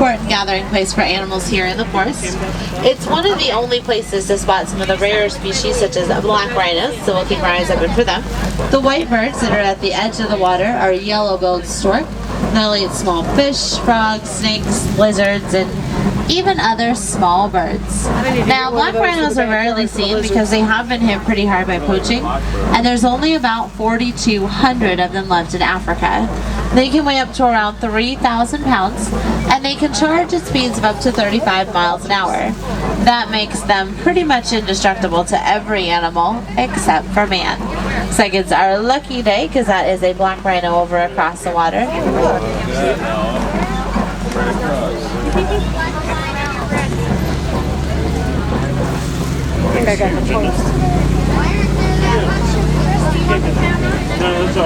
important gathering place for animals here in the forest. It's one of the only places to spot some of the rarer species such as black rhinos, so we'll keep our eyes open for them. The white birds that are at the edge of the water are yellow-billed stork. They'll eat small fish, frogs, snakes, lizards, and even other small birds. Now, black rhinos are rarely seen because they have been hit pretty hard by poaching, and there's only about 4,200 of them left in Africa. They can weigh up to around 3,000 pounds, and they can charge at speeds of up to 35 miles an hour. That makes them pretty much indestructible to every animal except for man. Looks like it's our lucky day because that is a black rhino over across the water.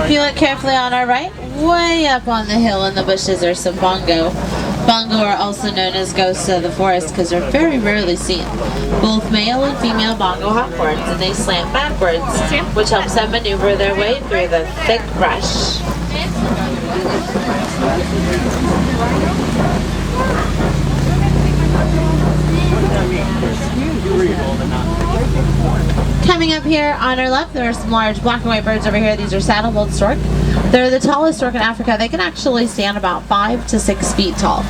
If you look carefully on our right, way up on the hill in the bushes are some bongo. Bongo are also known as ghosts of the forest because they're very rarely seen. Both male and female bongo have horns and they slant backwards, which helps them maneuver their way through the thick brush. Coming up here on our left, there are some large black and white birds over here. These are saddle-billed stork. They're the tallest stork in Africa. They can actually stand about 5 to 6 feet tall.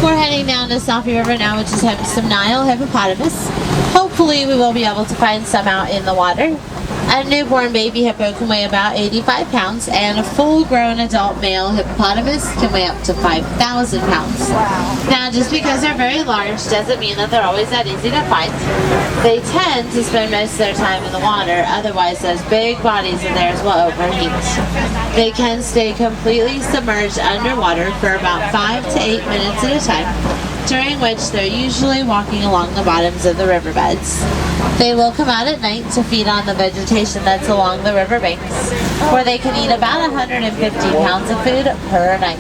We're heading down to Safi River now, which is home to some Nile hippopotamus. Hopefully we will be able to find some out in the water. A newborn baby hippo can weigh about 85 pounds, and a full-grown adult male hippopotamus can weigh up to 5,000 pounds. Now, just because they're very large doesn't mean that they're always that easy to find. They tend to spend most of their time in the water, otherwise those big bodies of theirs will overheat. They can stay completely submerged underwater for about 5 to 8 minutes at a time, during which they're usually walking along the bottoms of the riverbeds. They will come out at night to feed on the vegetation that's along the riverbanks, where they can eat about 150 pounds of food per night.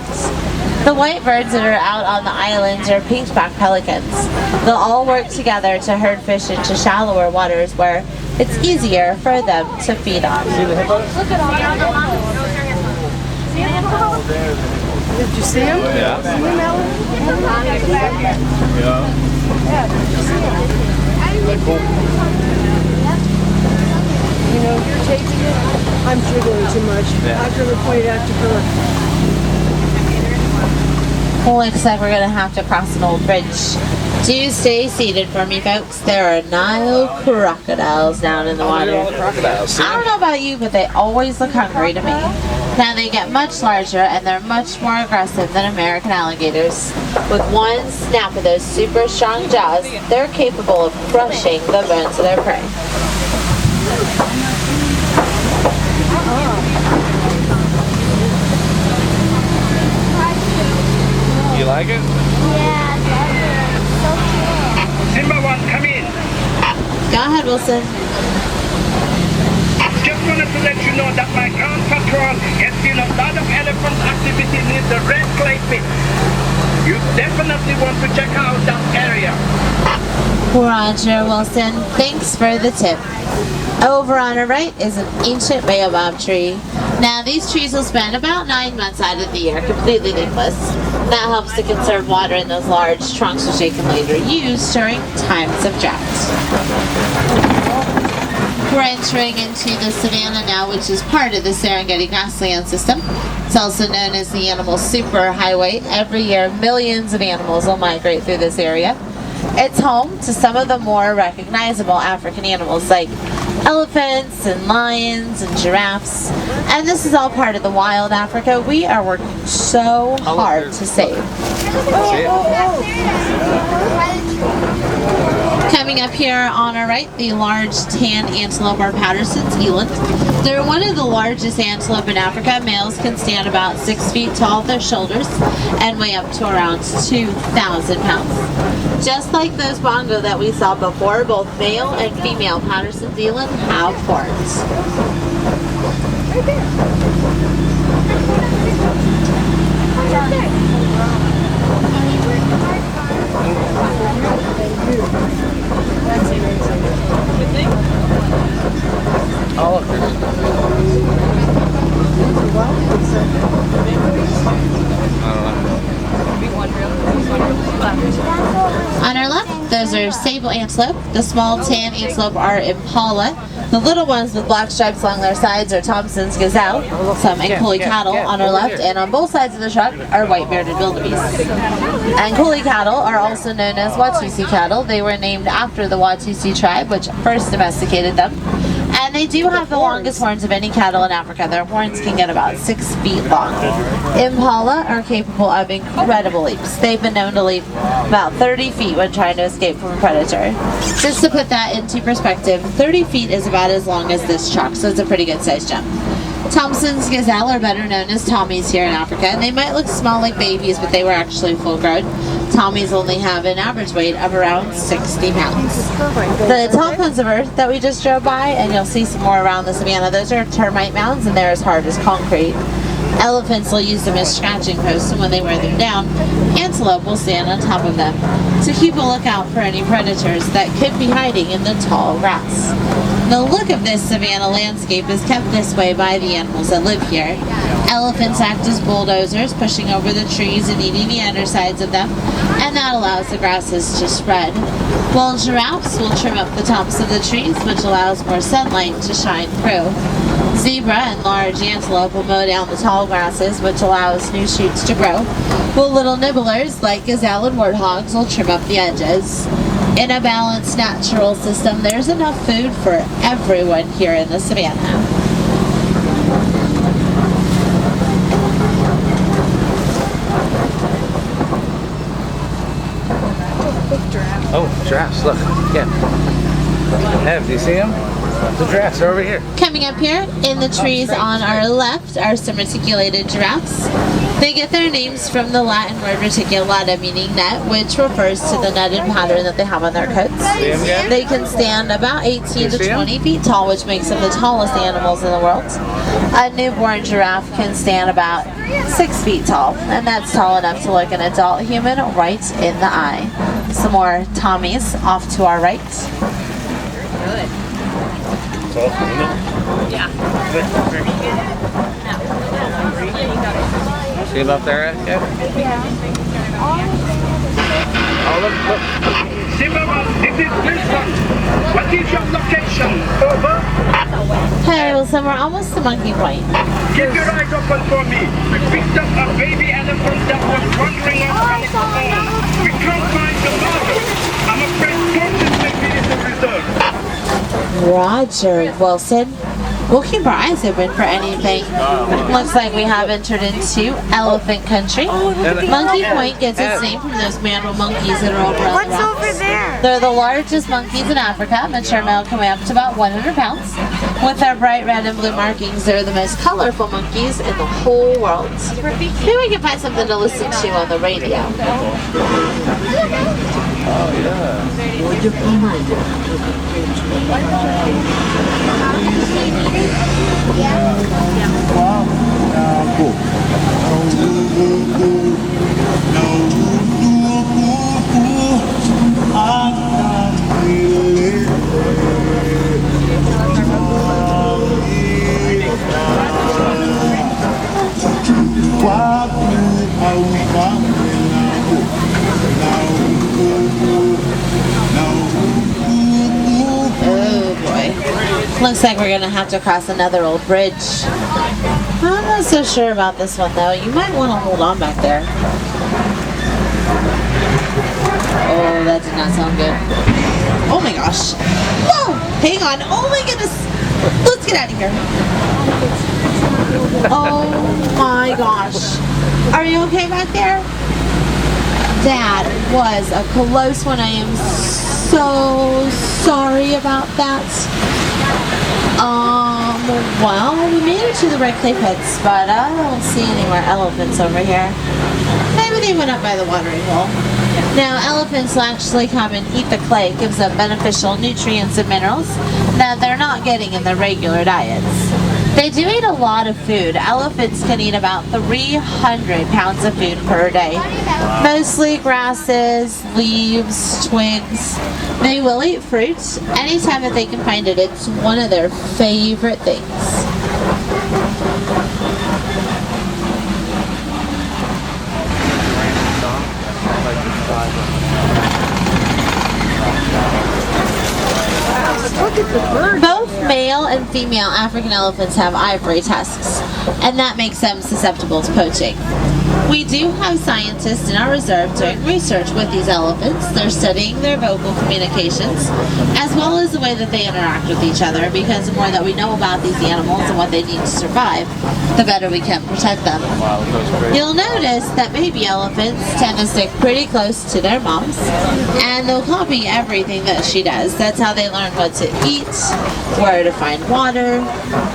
The white birds that are out on the islands are pinchback pelicans. They'll all work together to herd fish into shallower waters where it's easier for them to feed on. Did you see him? Yeah. See him, Ellen? Yeah. Cool. You know, you're taking it. I'm jiggling too much. Yeah. I've never pointed out to her. Looks like we're going to have to cross an old bridge. Do stay seated for me, folks. There are Nile crocodiles down in the water. Crocodiles. I don't know about you, but they always look hungry to me. Now they get much larger and they're much more aggressive than American alligators. With one snap of those super strong jaws, they're capable of crushing the bones of their prey. You like it? Simba one, come in. Go ahead, Wilson. Just wanted to let you know that my ground patrol has seen a lot of elephant activity near the Red Clay Pit. You definitely want to check out that area. Roger, Wilson. Thanks for the tip. Over on our right is an ancient baobab tree. Now these trees will spend about 9 months out of the year completely leafless. That helps to conserve water in those large trunks which they can later use during times of drought. We're entering into the savanna now, which is part of the Serengeti grassland system. It's also known as the animal superhighway. Every year, millions of animals will migrate through this area. It's home to some of the more recognizable African animals like elephants and lions and giraffes. And this is all part of the wild Africa we are working so hard to save. Coming up here on our right, the large tan antelope or Patterson's eland. They're one of the largest antelope in Africa. Males can stand about 6 feet tall at their shoulders and weigh up to around 2,000 pounds. Just like those bongo that we saw before, both male and female Patterson's eland have horns. Right there. Right there. That's amazing. You think? All of this. Well, it's I don't know. On our left, those are sable antelope. The small tan antelope are impala. The little ones with black stripes along their sides are Thompson's gazelle, some Ankoli cattle on our left, and on both sides of the truck are white-bearded wildebeest. Ankoli cattle are also known as Watusi cattle. They were named after the Watusi tribe, which first domesticated them. And they do have the longest horns of any cattle in Africa. Their horns can get about 6 feet long. Impala are capable of incredible leaps. They've been known to leap about 30 feet when trying to escape from a predator. Just to put that into perspective, 30 feet is about as long as this truck, so it's a pretty good sized jump. Thompson's gazelle are better known as Tommies here in Africa, and they might look small like babies, but they were actually full grown. Tommies only have an average weight of around 60 pounds. The tall cones of earth that we just drove by, and you'll see some more around the savannah, those are termite mounds, and they're as hard as concrete. Elephants will use them as scratching posts, and when they wear them down, antelope will stand on top of them to keep a lookout for any predators that could be hiding in the tall grass. The look of this savanna landscape is kept this way by the animals that live here. Elephants act as bulldozers, pushing over the trees and eating the undersides of them, and that allows the grasses to spread. While giraffes will trim up the tops of the trees, which allows more sunlight to shine through. Zebra and large antelope will mow down the tall grasses, which allows new shoots to grow, while little nibblers like gazelle and warthogs will trim up the edges. In a balanced natural system, there's enough food for everyone here in the savannah. Oh, giraffes, look. Yeah. Ev, do you see them? The giraffes are over here. Coming up here in the trees on our left are some reticulated giraffes. They get their names from the Latin word reticulata, meaning net, which refers to the netted pattern that they have on their coats. See them again? They can stand about 18 to 20 feet tall, which makes them the tallest animals in the world. A newborn giraffe can stand about 6 feet tall, and that's tall enough to look an adult human right in the eye. Some more Tommies off to our right. See them up there, Ev? Oh, look. Zimmerman, this is Wilson. What is your location? Over. Hey, Wilson, we're almost to Monkey Point. Keep your eyes open for me. We picked up a baby elephant that was wandering off on its own. We can't find the mother. I'm afraid Thompson may be in the reserve. Roger, Wilson. We'll keep our eyes open for anything. Looks like we have entered into elephant country. Monkey Point gets its name from those mammal monkeys that are over on the rocks. over there? They're the largest monkeys in Africa. Mature male can weigh up to about 100 pounds. With their bright red and blue markings, they're the most colorful monkeys in the whole world. Maybe we can find something to listen to on the radio. Oh boy. Looks like we're gonna have to cross another old bridge. I'm not so sure about this one though. You might want to hold on back there. Oh, that did not sound good. Oh my gosh. Whoa! Hang on. Oh my goodness. Let's get out of here. Oh my gosh. Are you okay back there? That was a close one. I am so sorry about that. Well, we made it to the red clay pits, but I don't see any more elephants over here. Maybe they went up by the watering hole. Now, elephants will actually come and eat the clay. It gives them beneficial nutrients and minerals that they're not getting in their regular diets. They do eat a lot of food. Elephants can eat about 300 pounds of food per day. Mostly grasses, leaves, twigs. They will eat fruit anytime that they can find it. It's one of their favorite things. Look at the bird. Both male and female African elephants have ivory tusks, and that makes them susceptible to poaching. We do have scientists in our reserve doing research with these elephants. They're studying their vocal communications, as well as the way that they interact with each other, because the more that we know about these animals and what they need to survive, the better we can protect them. You'll notice that baby elephants tend to stick pretty close to their moms, and they'll copy everything that she does. That's how they learn what to eat, where to find water,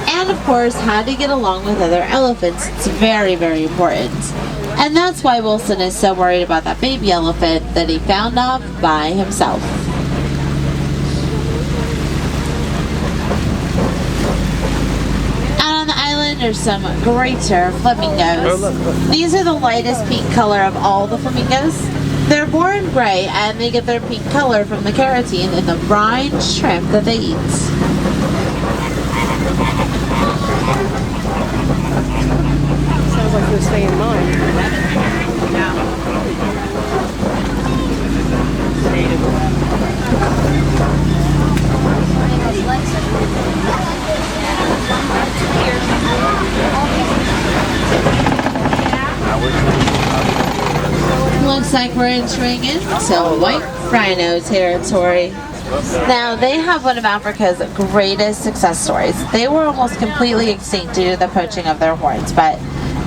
and of course how to get along with other elephants. It's very, very important. And that's why Wilson is so worried about that baby elephant that he found off by himself. Out on the island are some greater flamingos. These are the lightest pink color of all the flamingos. They're born gray and they get their pink color from the keratin in the brine shrimp that they eat. Sounds like you'll stay in mine. Looks like we're entering into white rhino territory. Now, they have one of Africa's greatest success stories. They were almost completely extinct due to the poaching of their horns, but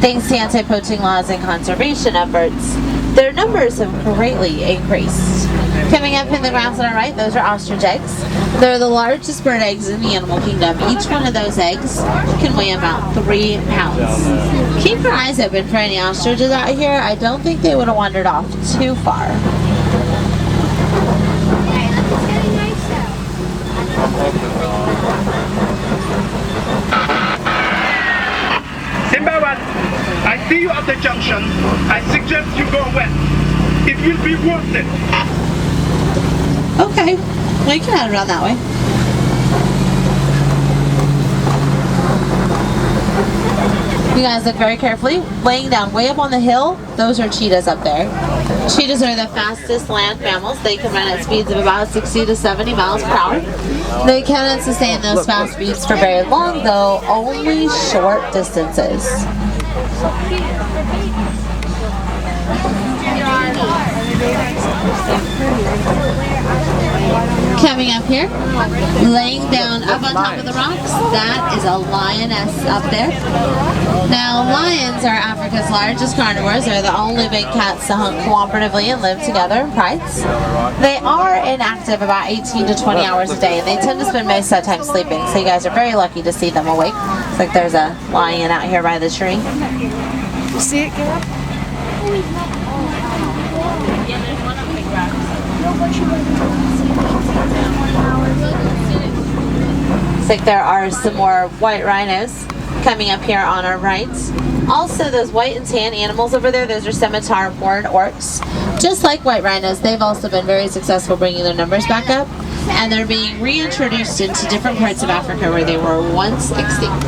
thanks to anti-poaching laws and conservation efforts, their numbers have greatly increased. Coming up in the grounds on our right, those are ostrich eggs. They're the largest bird eggs in the animal kingdom. Each one of those eggs can weigh about 3 pounds. Keep your eyes open for any ostriches out here. I don't think they would have wandered off too far. Simba One, I see you at the junction. I suggest you go west. It will be worth it. Okay, we can head around that way. You guys look very carefully. Laying down way up on the hill, those are cheetahs up there. Cheetahs are the fastest land mammals. They can run at speeds of about 60 to 70 miles per hour. They cannot sustain those fast speeds for very long, though, only short distances. Coming up here, laying down up on top of the rocks, that is a lioness up there. Now, lions are Africa's largest carnivores. They're the only big cats to hunt cooperatively and live together in prides. They are inactive about 18 to 20 hours a day, and they tend to spend most of that time sleeping, so you guys are very lucky to see them awake. It's like there's a lion out here by the tree. You see it, Gab? Looks like there are some more white rhinos coming up here on our right. Also, those white and tan animals over there, those are scimitar horned orcs. Just like white rhinos, they've also been very successful bringing their numbers back up, and they're being reintroduced into different parts of Africa where they were once extinct.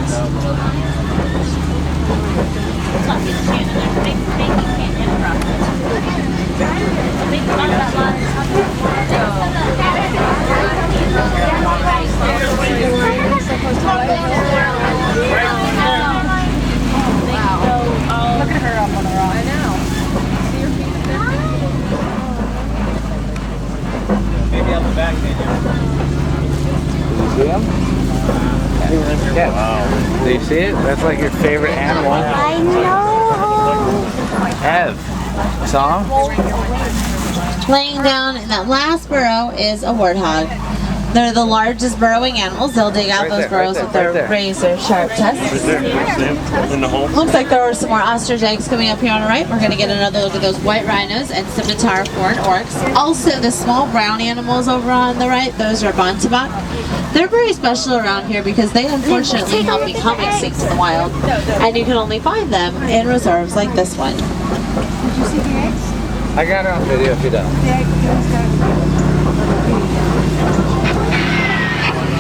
Look at her up on the rock. I know. Maybe out the back, maybe. Do you see him? Yeah. Wow. Do you see it? That's like your favorite animal. I know. Ev. Saw him? Laying down in that last burrow is a warthog. They're the largest burrowing animals. They'll dig out Right those there, burrows right with there, their right there. razor sharp tusks. In the home. Looks like there are some more ostrich eggs coming up here on the right. We're going to get another look at those white rhinos and scimitar corn orcs. Also, the small brown animals over on the right, those are bontebok. They're very special around here because they unfortunately have become extinct in the wild, and you can only find them in reserves like this one. I got her on video if you don't.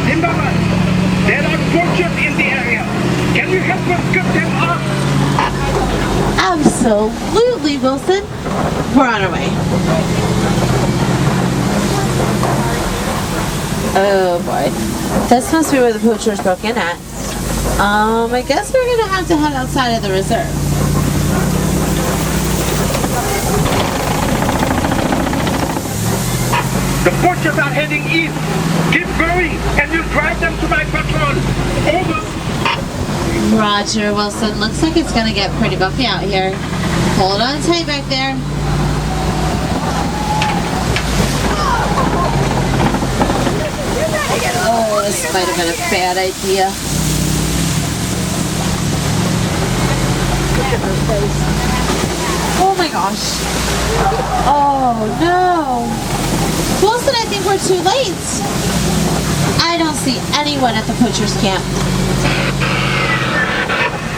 Zimmerman, there are poachers in the area. Can you help us cut them off? Absolutely, Wilson. We're on our way. Oh boy. This must be where the poachers broke in at. I guess we're gonna have to head outside of the reserve. The poachers are heading east. Keep going, and you'll drive them to my patrol. Over. Roger, Wilson. Looks like it's gonna get pretty bumpy out here. Hold on tight back there. Oh, this might have been a bad idea. Oh my gosh. Oh no. Wilson, I think we're too late. I don't see anyone at the butcher's camp.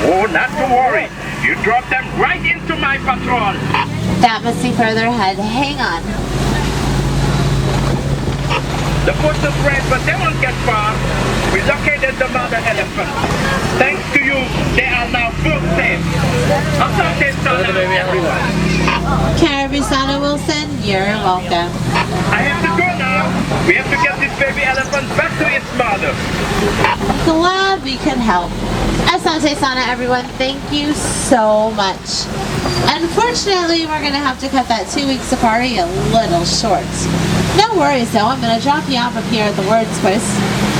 Oh, not to worry. You drop them right into my patrol. That must be further ahead. Hang on. The poachers ran, but they won't get far. We located the mother elephant. Thanks to you, they are now both safe. Asante Sana, everyone. Carabisana Wilson, you're welcome. I have to go now. We have to get this baby elephant back to its mother. Glad we can help. Asante Sana, everyone, thank you so much. Unfortunately, we're going to have to cut that 2-week safari a little short. No worries though, I'm going to drop you off up here at the Words Quest.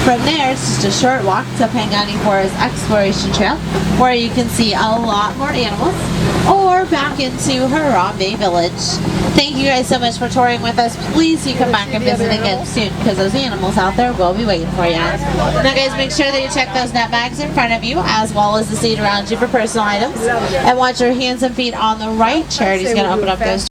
From there, it's just a short walk to Pangani Forest Exploration Trail, where you can see a lot more animals, or back into Harambe Village. Thank you guys so much for touring with us. Please you come back and visit again soon, because those animals out there will be waiting for you. Now guys, make sure that you check those net bags in front of you, as well as the seat around you for personal items. And watch your hands and feet on the right. Charity's going to open up those